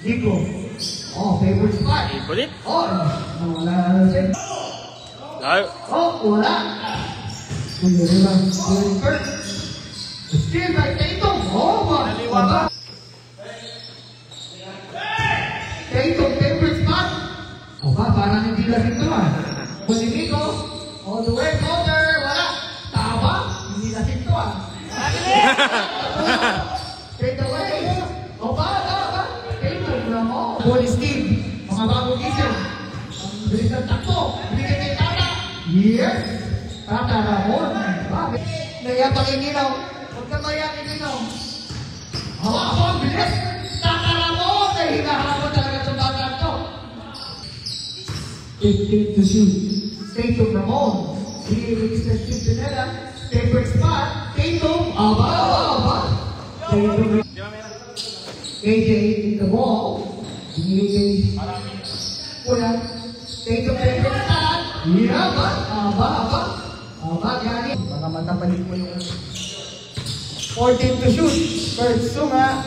Nico. Oh, favorite spot. Kulit. Oh, wala na siya. Layo. Oh, wala. Kuya rin lang. Still by Tatum. Oh, ba? Tatum, favorite spot. O ba, parang hindi lang ito ah. Kuli Nico. All the way, counter. Wala. Tama. Hindi lang ito ah. Take away. O ba, Tatum na mo. Kuli Steve. Mga bagong isip. Ang bilis ng takbo. Binigay kay Tata. Yes. Tata Ramon. Bakit? Nayabang ininaw. Huwag ka mayang ininaw. Ang bilis. Tata Ramon. Ay hinahabot talaga itong bata ito. 15 to shoot. Tatum Ramon. He released the shoot to Nela. Favorite spot. Tatum. Aba. Tatum. KJ in the ball. Binigay Ulan. Tatum favorite spot. Aba. Gani. Baka matapalit mo yung 14 to shoot. First Sunga.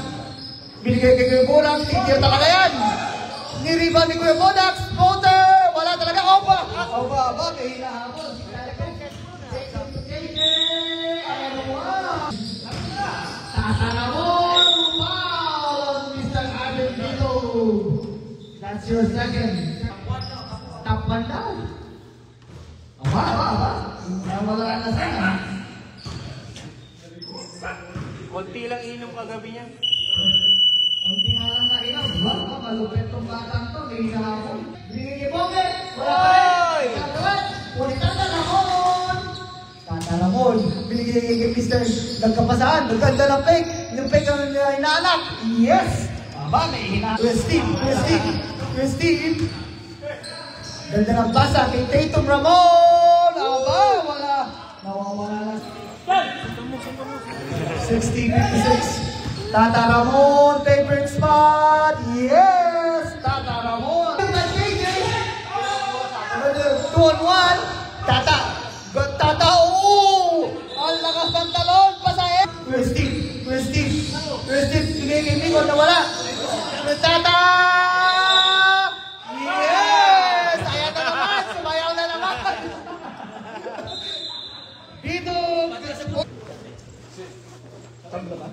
Binigay kay Kuya Bodax. Idiot na yan. Niriba ni Kuya Bodax. Motor. Wala talaga. Oba. Kaya hinahabol. Tatanamon. Foul. Mr. Adam Dito. That's your second. Tapan daw. Aba. Wala na sana. Konti lang inom kagabi niya. Konti nga lang na inom. Baka malupit tong batang to. May hinahapon. Binigay Boge. Wala pa rin. Kagawan. Tata Ramon. Tata Ramon. Binigay kay Mr. Nagkapasaan. Nagkanda ng fake. Yung fake ang inaanak. Yes. Aba, may hinahapon. Kuya Steve. Ganda ng basa kay Tatum Ramon. Aba, wala. Nawawala na. 60-56. Tata Ramon, favorite spot. Yes! Tata Ramon. 2-on-1. Tata. Ang lakas ng talon. Pasahin. Kuya Steve. Pinigil ko na wala. Tata! Yes! Ayan na naman. Sumayaw na naman. Dito. Tama ba?